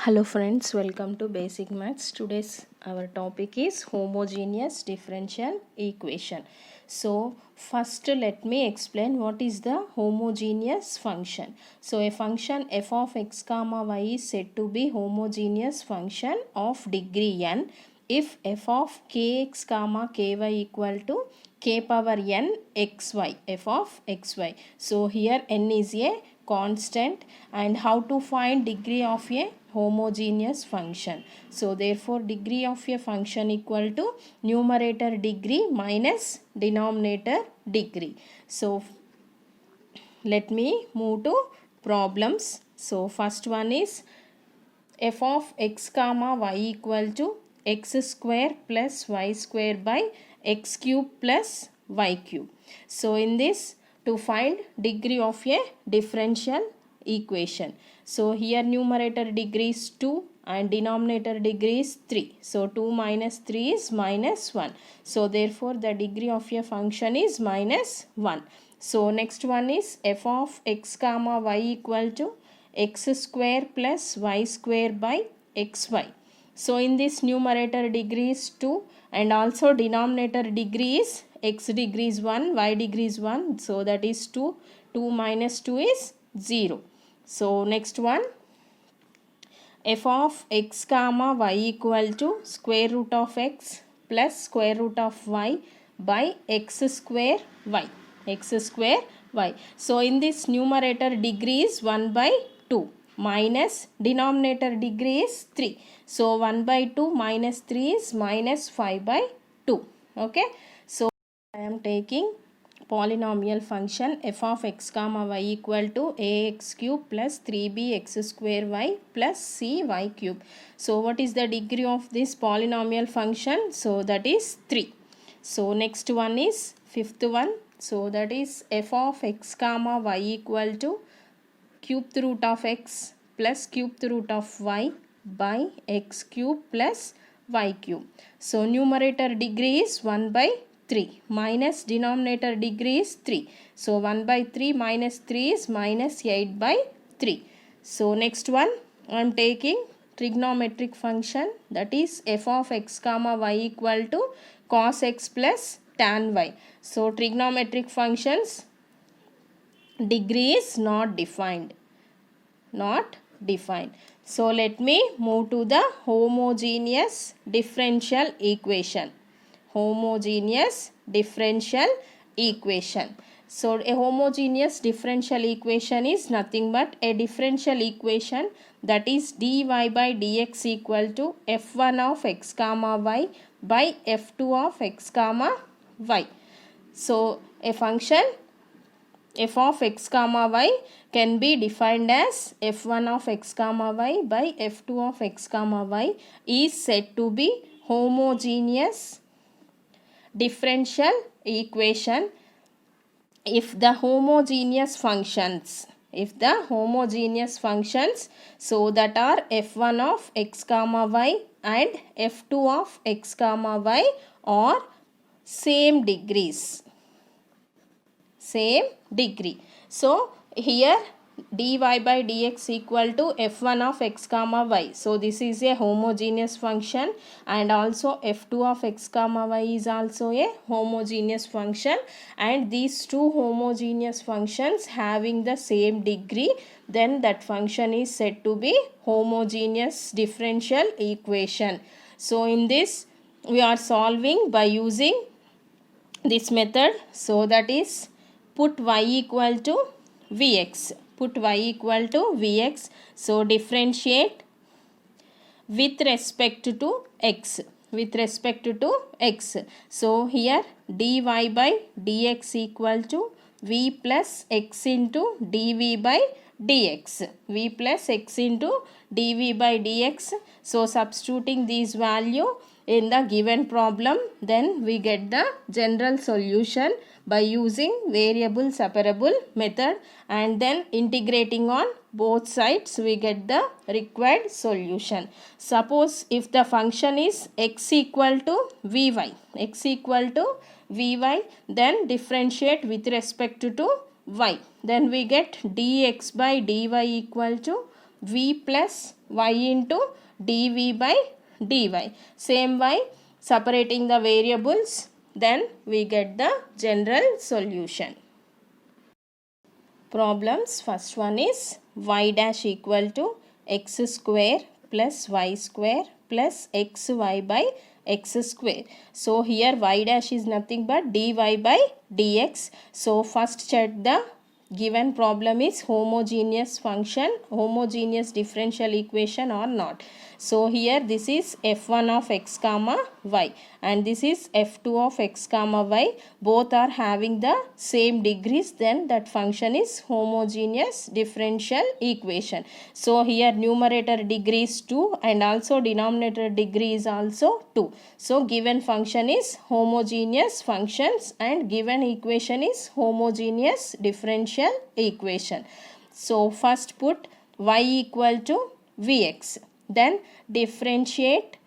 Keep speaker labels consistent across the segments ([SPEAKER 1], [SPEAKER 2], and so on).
[SPEAKER 1] Hello friends, welcome to Basic Maths. Today's our topic is homogeneous differential equation. So first let me explain what is the homogeneous function. So a function f of x comma y is said to be homogeneous function of degree n if f of kx comma ky equal to k power n xy, f of xy. So here n is a constant, and how to find degree of a homogeneous function. So therefore degree of a function equal to numerator degree minus denominator degree. So let me move to problems. So first one is f of x comma y equal to x square plus y square by x cube plus y cube. So in this, to find degree of a differential equation. So here numerator degree is 2 and denominator degree is 3. So 2 minus 3 is minus 1. So therefore the degree of a function is minus 1. So next one is f of x comma y equal to x square plus y square by xy. So in this numerator degree is 2 and also denominator degree is x degree is 1, y degree is 1. So that is 2. 2 minus 2 is 0. So next one, f of x comma y equal to square root of x plus square root of y by x square y. X square y. So in this numerator degree is 1 by 2 minus denominator degree is 3. So 1 by 2 minus 3 is minus 5 by 2. Okay. So I am taking polynomial function f of x comma y equal to ax cube plus 3bx square y plus cy cube. So what is the degree of this polynomial function? So that is 3. So next one is fifth one. So that is f of x comma y equal to cubed root of x plus cubed root of y by x cube plus y cube. So numerator degree is 1 by 3 minus denominator degree is 3. So 1 by 3 minus 3 is minus 8 by 3. So next one, I am taking trigonometric function, that is f of x comma y equal to cos x plus tan y. So trigonometric functions degree is not defined. So let me move to the homogeneous differential equation. Homogeneous differential equation. So a homogeneous differential equation is nothing but a differential equation that is dy by dx equal to f1 of x comma y by f2 of x comma y. So a function f of x comma y can be defined as f1 of x comma y by f2 of x comma y is said to be homogeneous differential equation if the homogeneous functions so that are f1 of x comma y and f2 of x comma y are same degree. So here dy by dx equal to f1 of x comma y. So this is a homogeneous function, and also f2 of x comma y is also a homogeneous function, and these two homogeneous functions having the same degree, then that function is said to be homogeneous differential equation. So in this we are solving by using this method. So that is, put y equal to vx. So differentiate with respect to x. So here dy by dx equal to v plus x into dv by dx. So substituting these value in the given problem, then we get the general solution by using variable separable method, and then integrating on both sides we get the required solution. Suppose if the function is x equal to vy, then differentiate with respect to y, then we get dx by dy equal to v plus y into dv by dy. Same way, separating the variables, then we get the general solution. Problems. First one is y dash equal to x square plus y square plus xy by x square. So here y dash is nothing but dy by dx. So first check the given problem is homogeneous function, homogeneous differential equation or not. So here this is f1 of x comma y and this is f2 of x comma y. Both are having the same degrees, then that function is homogeneous differential equation. So here numerator degree is 2 and also denominator degree is also 2. So given function is homogeneous functions and given equation is homogeneous differential equation. So first put y equal to vx, then differentiate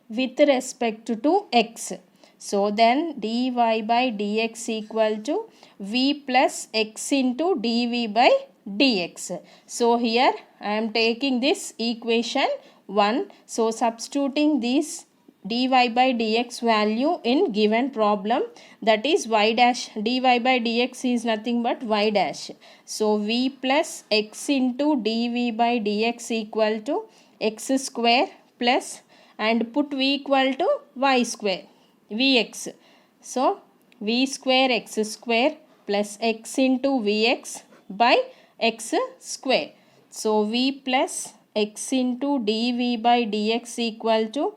[SPEAKER 1] with respect to x. So then dy by dx equal to v plus x into dv by dx. So here I am taking this equation 1. So substituting this dy by dx value in given problem, that is y dash, dy by dx is nothing but y dash. So v plus x into dv by dx equal to x square plus, and put v equal to y square, vx. So v square x square plus x into vx by x square. So v plus x into dv by dx equal to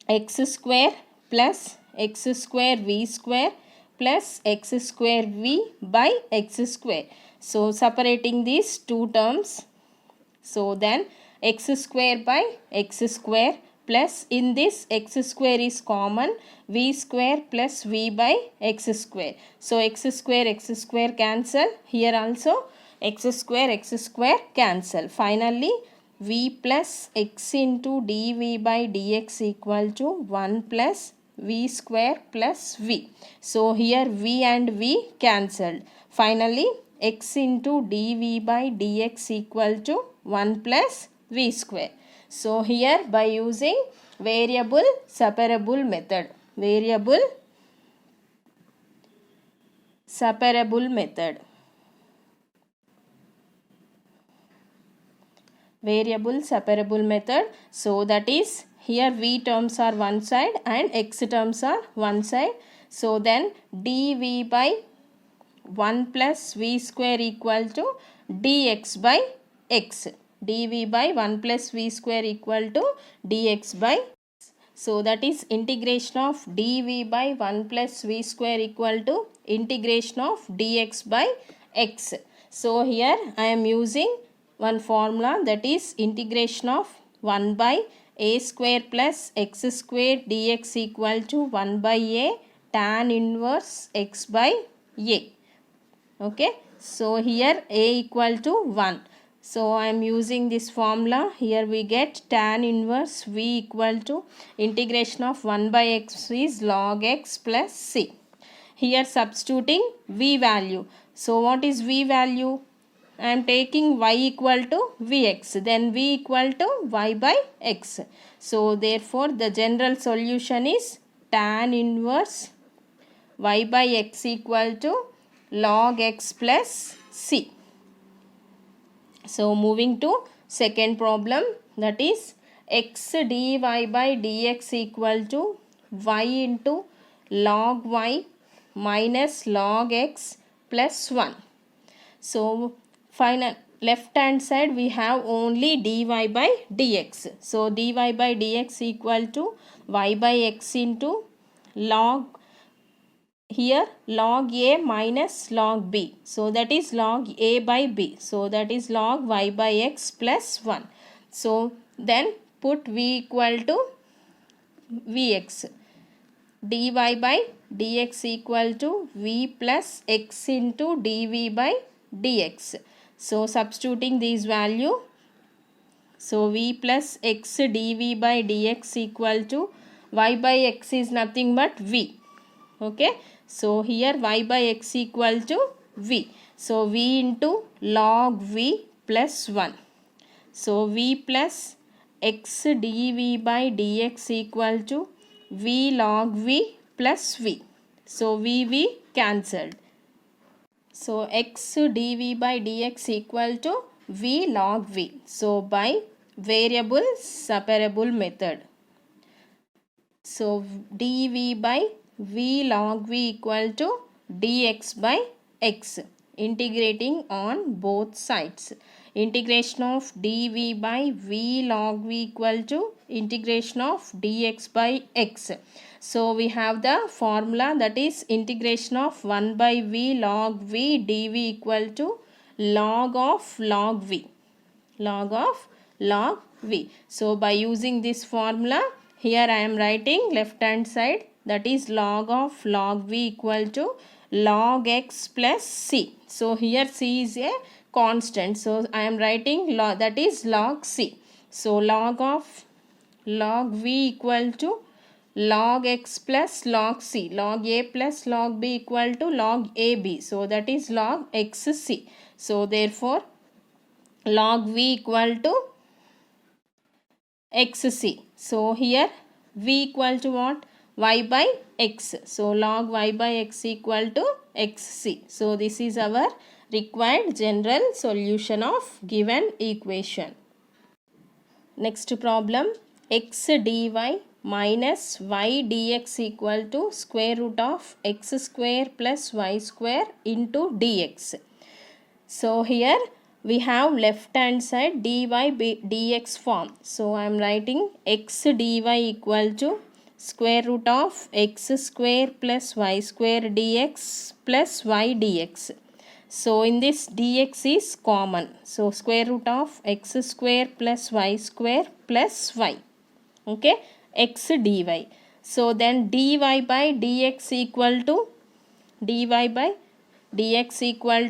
[SPEAKER 1] x square plus x square v square plus x square v by x square. So separating these two terms, so then x square by x square plus, in this x square is common, v square plus v by x square. So x square cancel, here also x square cancel. Finally v plus x into dv by dx equal to 1 plus v square plus v. So here v and v cancelled. Finally x into dv by dx equal to 1 plus v square. So here by using variable separable method, variable separable method, variable separable method. So that is, here v terms are one side and x terms are one side. So then dv by 1 plus v square equal to dx by x, dv by 1 plus v square equal to dx by x. So that is integration of dv by 1 plus v square equal to integration of dx by x. So here I am using one formula, that is integration of 1 by a square plus x square dx equal to 1 by a tan inverse x by a. Okay, so here a equal to 1. So I am using this formula. Here we get tan inverse v equal to integration of 1 by x is log x plus c. Here substituting v value. So what is v value? I am taking y equal to vx, then v equal to y by x. So therefore the general solution is tan inverse y by x equal to log x plus c. So moving to second problem, that is x dy by dx equal to y into log y minus log x plus 1. So final left hand side we have only dy by dx. So dy by dx equal to y by x into log, here log a minus log b. So that is log a by b. So that is log y by x plus 1. So then put v equal to vx. dy by dx equal to v plus x into dv by dx. So substituting these value, so v plus x dv by dx equal to y by x is nothing but v. Okay, so here y by x equal to v. So v into log v plus 1. So v plus x dv by dx equal to v log v plus v. So v cancelled. So x dv by dx equal to v log v. So by variable separable method. So dv by v log v equal to dx by x, integrating on both sides. Integration of dv by v log v equal to integration of dx by x. So we have the formula, that is integration of 1 by v log v dv equal to log of log v. Log of log v. So by using this formula, here I am writing left hand side, that is log of log v equal to log x plus c. So here c is a constant, so I am writing log, that is log c. So log of log v equal to log x plus log c. Log a plus log b equal to log ab. So that is log xc. So therefore log v equal to xc. So here v equal to what? Y by x. So log y by x equal to xc. So this is our required general solution of given equation. Next problem, x dy minus y dx equal to square root of x square plus y square into dx. So here we have left hand side dy dx form. So I am writing x dy equal to square root of x square plus y square dx plus y dx. So in this dx is common. So square root of x square plus y square plus y. Okay, x dy. So then dy by dx equal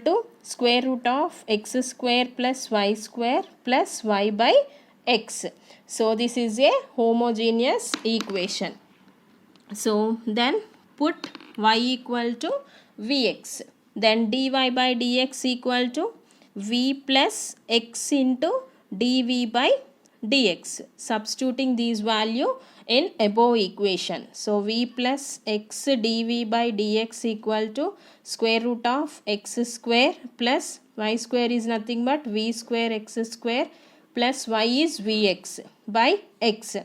[SPEAKER 1] to square root of x square plus y square plus y by x. So this is a homogeneous equation. So then put y equal to vx. Then dy by dx equal to v plus x into dv by dx. Substituting these value in above equation. So v plus x dv by dx equal to square root of x square plus y square is nothing but v square x square plus y is vx by x.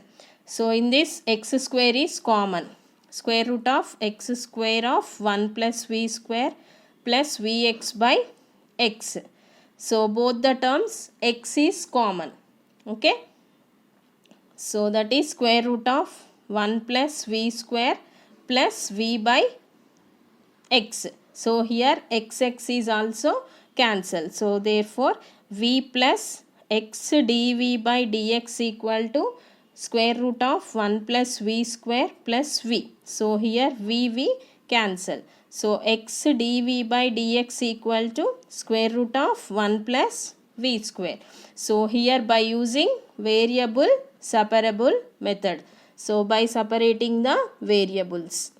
[SPEAKER 1] So in this x square is common. Square root of x square of 1 plus v square plus vx by x. So both the terms x is common. Okay. So that is square root of 1 plus v square plus v by x. So here x is also cancelled. So therefore v plus x dv by dx equal to square root of 1 plus v square plus v. So here v cancel. So x dv by dx equal to square root of 1 plus v square. So here by using variable separable method. So by separating the variables.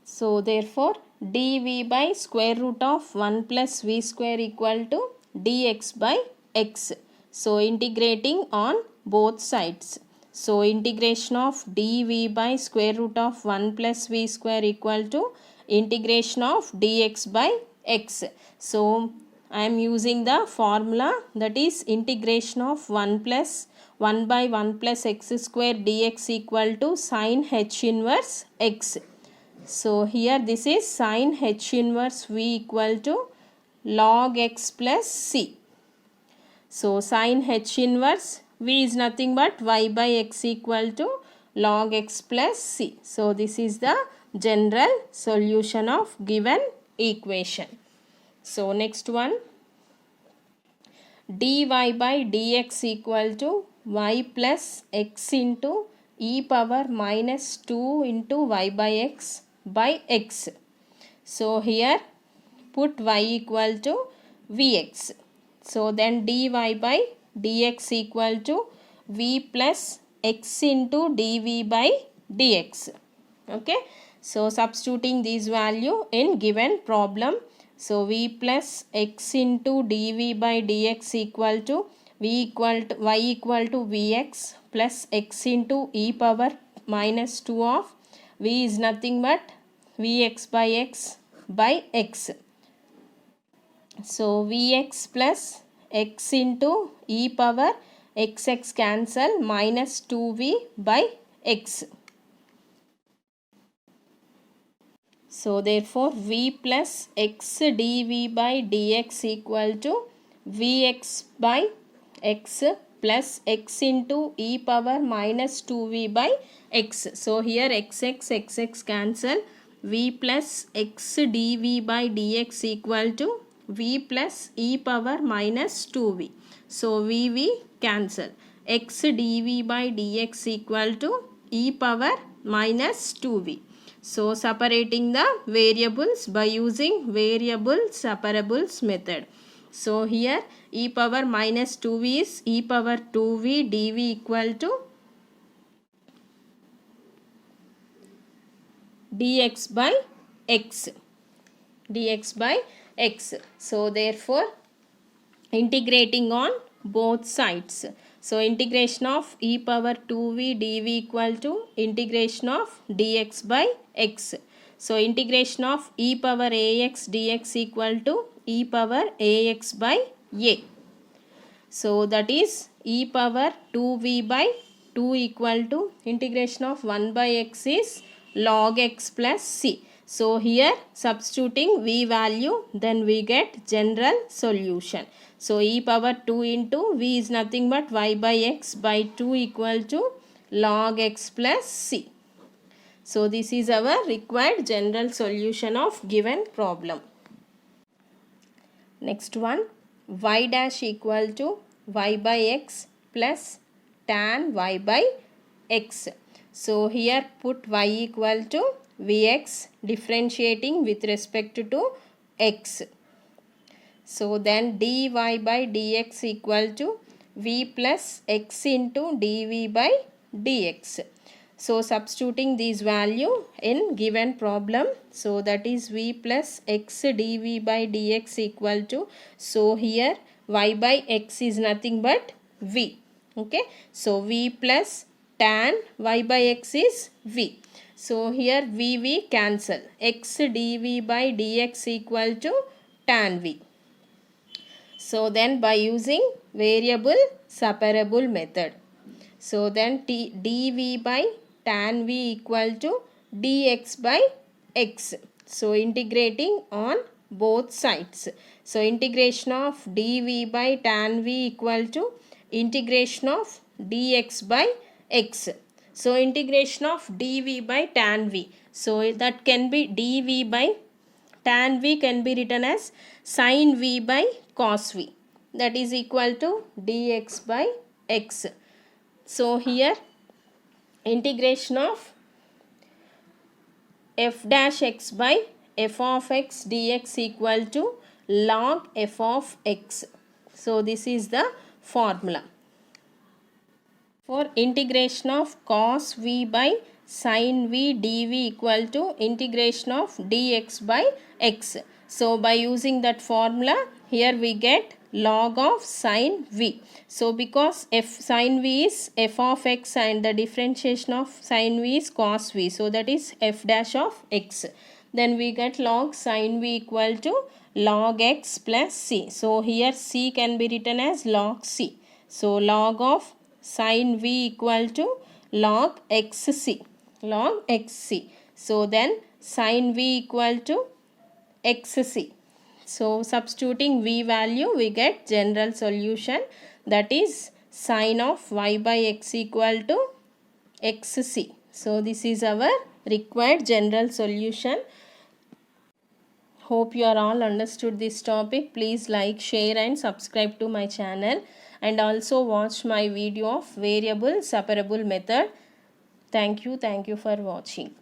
[SPEAKER 1] So therefore dv by square root of 1 plus v square equal to dx by x. So integrating on both sides. So integration of dv by square root of 1 plus v square equal to integration of dx by x. So I am using the formula, that is integration of 1 by 1 plus x square dx equal to sin h inverse x. So here this is sin h inverse v equal to log x plus c. So sin h inverse v is nothing but y by x equal to log x plus c. So this is the general solution of given equation. So next one, dy by dx equal to y plus x into e power minus 2 into y by x by x. So here put y equal to vx. So then dy by dx equal to v plus x into dv by dx. Okay. So substituting these value in given problem. So v plus x into dv by dx equal to y equal to vx plus x into e power minus 2 of v is nothing but vx by x by x. So vx plus x into e power xx cancel minus 2v by x. So therefore v plus x dv by dx equal to vx by x plus x into e power minus 2v by x. So here xx cancel, v plus x dv by dx equal to v plus e power minus 2v. So v cancel, x dv by dx equal to e power minus 2v. So separating the variables by using variable separables method. So here e power minus 2v is e power 2v dv equal to dx by x. dx by x. So therefore integrating on both sides. So integration of e power 2v dv equal to integration of dx by x. So integration of e power ax dx equal to e power ax by a. So that is e power 2v by 2 equal to integration of 1 by x is log x plus c. So here substituting v value, then we get general solution. So e power 2 into v is nothing but y by x by 2 equal to log x plus c. So this is our required general solution of given problem. Next one, y dash equal to y by x plus tan y by x. So here put y equal to vx differentiating with respect to x. So then dy by dx equal to v plus x into dv by dx. So substituting these value in given problem, so that is v plus x dv by dx equal to, so here y by x is nothing but v. Okay, so v plus tan y by x is v. So here v cancel, x dv by dx equal to tan v. So then by using variable separable method, so then dv by tan v equal to dx by x. So integrating on both sides. So integration of dv by tan v equal to integration of dx by x. So integration of dv by tan v. So that can be dv by tan v can be written as sin v by cos v. That is equal to dx by x. So here integration of f dash x by f of x dx equal to log f of x. So this is the formula. For integration of cos v by sin v dv equal to integration of dx by x. So by using that formula, here we get log of sin v. So because f sin v is f of x and the differentiation of sin v is cos v, so that is f dash of x. Then we get log sin v equal to log x plus c. So here c can be written as log c. So log of sin v equal to log xc. Log xc. So then sin v equal to xc. So substituting v value, we get general solution, that is sin of y by x equal to xc. So this is our required general solution. Hope you are all understood this topic. Please like, share and subscribe to my channel, and also watch my video of variable separable method. Thank you for watching.